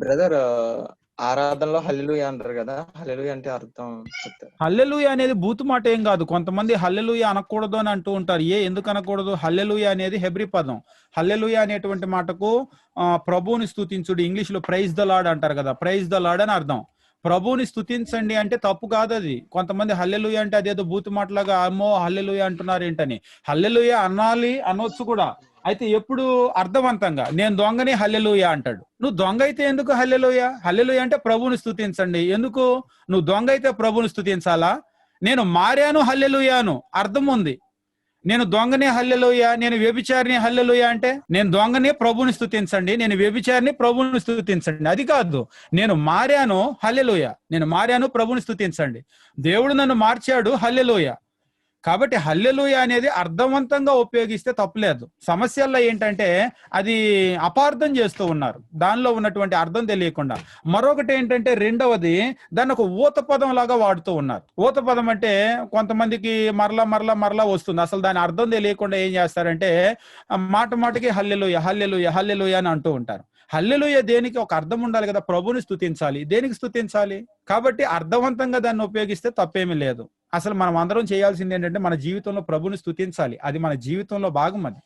Brother, ఆరాధనలో హల్లెలూయా అంటారు కదా, హల్లెలూయా అంటే అర్థం చెప్తారా? హల్లెలూయా అనేది బూతు మాట ఏం కాదు. కొంతమంది హల్లెలూయా అనకూడదు అని అంటూ ఉంటారు. ఎందుకు అనకూడదు? హల్లెలూయా అనేది హెబ్రీ పదం. హల్లెలూయా అనేటువంటి మాటకు ప్రభువుని స్తుతించుడు, ఇంగ్లీష్ లో ప్రైజ్ ద లార్డ్ అంటారు కదా, ప్రైజ్ ద లార్డ్ అని అర్థం. ప్రభువుని స్తుతించండి అంటే తప్పు కాదు అది. కొంతమంది హల్లెలూయా అంటే అదేదో బూతు మాటలాగా అమ్మో హల్లెలూయా అంటున్నారు ఏంటని. హల్లెలూయా అనాలి, అనొచ్చు కూడా. అయితే ఎప్పుడు అర్థవంతంగా, నేను దొంగని హల్లెలూయా అంటాడు. నువ్వు దొంగ అయితే ఎందుకు హల్లెలూయా? హల్లెలూయా అంటే ప్రభువుని స్తుతించండి. ఎందుకు? నువ్వు దొంగ అయితే ప్రభువుని స్తుతించాలా? నేను మారాను హల్లెలూయాను అర్థం ఉంది. నేను దొంగని హల్లెలూయా, నేను వ్యభిచారిని హల్లెలూయా అంటే, నేను దొంగని ప్రభువుని స్తుతించండి, నేను వ్యభిచారిని ప్రభువుని స్తుతించండి, అది కాదు. నేను మారాను హల్లెలూయా, నేను మారాను ప్రభువుని స్తుతించండి. దేవుడు నన్ను మార్చాడు హల్లెలూయా. కాబట్టి హల్లెలూయా అనేది అర్థవంతంగా ఉపయోగిస్తే తప్పులేదు. సమస్యల్లో ఏంటంటే అది అపార్థం చేస్తూ ఉన్నారు, దానిలో ఉన్నటువంటి అర్థం తెలియకుండా. మరొకటి ఏంటంటే రెండవది, దాన్ని ఒక ఊత పదం లాగా వాడుతూ ఉన్నారు. ఊత పదం అంటే కొంతమందికి మరలా మరలా మరలా వస్తుంది, అసలు దాని అర్థం తెలియకుండా ఏం చేస్తారంటే మాట మాటకి హల్లెలూయా హల్లెలూయా హల్లెలూయా అని అంటూ ఉంటారు. హల్లెలూయా దేనికి? ఒక అర్థం ఉండాలి కదా, ప్రభువుని స్తుతించాలి. దేనికి స్తుతించాలి? కాబట్టి అర్థవంతంగా దాన్ని ఉపయోగిస్తే తప్పేమీ లేదు. అసలు మనం అందరం చేయాల్సింది ఏంటంటే మన జీవితంలో ప్రభుని స్తుతించాలి. అది మన జీవితంలో భాగం అది.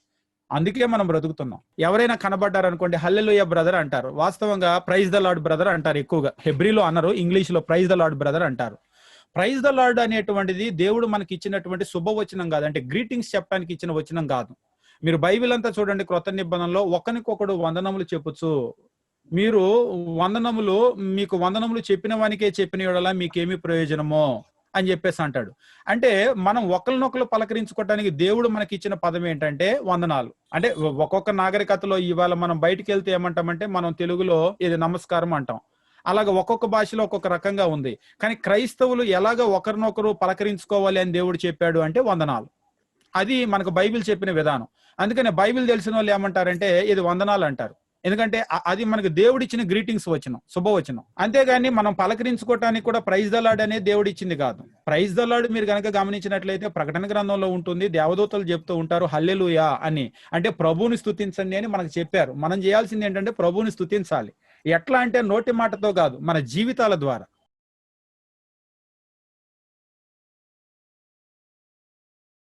అందుకే మనం బ్రతుకుతున్నాం. ఎవరైనా కనబడ్డారనుకోండి, హల్లెలూయా బ్రదర్ అంటారు. వాస్తవంగా ప్రైజ్ ద లార్డ్ బ్రదర్ అంటారు ఎక్కువగా. హెబ్రీలో అనరు, ఇంగ్లీష్ లో ప్రైజ్ ద లార్డ్ బ్రదర్ అంటారు. ప్రైజ్ ద లార్డ్ అనేటువంటిది దేవుడు మనకి ఇచ్చినటువంటి శుభవచనం కాదు, అంటే గ్రీటింగ్స్ చెప్పడానికి ఇచ్చిన వచనం కాదు. మీరు బైబిల్ అంతా చూడండి, క్రొత్త నిబంధనలో ఒకరికొకడు వందనములు చెప్పొచ్చు. మీరు వందనములు, మీకు వందనములు చెప్పిన వానికే చెప్పిన యెడల మీకేమి ప్రయోజనమో అని చెప్పేసి అంటాడు. అంటే మనం ఒకరినొకరు పలకరించుకోవటానికి దేవుడు మనకి ఇచ్చిన పదం ఏంటంటే వందనాలు. అంటే ఒక్కొక్క నాగరికతలో ఇవాళ మనం బయటికి వెళ్తే ఏమంటామంటే, మనం తెలుగులో ఇది నమస్కారం అంటాం. అలాగ ఒక్కొక్క భాషలో ఒక్కొక్క రకంగా ఉంది. కానీ క్రైస్తవులు ఎలాగ ఒకరినొకరు పలకరించుకోవాలి అని దేవుడు చెప్పాడు అంటే వందనాలు. అది మనకు బైబిల్ చెప్పిన విధానం. అందుకనే బైబిల్ తెలిసిన వాళ్ళు ఏమంటారంటే ఇది వందనాలు అంటారు. ఎందుకంటే అది మనకు దేవుడిచ్చిన గ్రీటింగ్స్ వచనం, శుభవచనం. అంతేగాని మనం పలకరించుకోవటానికి కూడా ప్రైజ్ ద లార్డ్ అనేది దేవుడు ఇచ్చింది కాదు. ప్రైజ్ ద లార్డ్ మీరు కనుక గమనించినట్లయితే ప్రకటన గ్రంథంలో ఉంటుంది, దేవదూతలు చెప్తూ ఉంటారు హల్లెలూయా అని. అంటే ప్రభువుని స్తుతించండి అని మనకు చెప్పారు. మనం చేయాల్సింది ఏంటంటే ప్రభువుని స్తుతించాలి. ఎట్లా అంటే నోటి మాటతో కాదు, మన జీవితాల ద్వారా.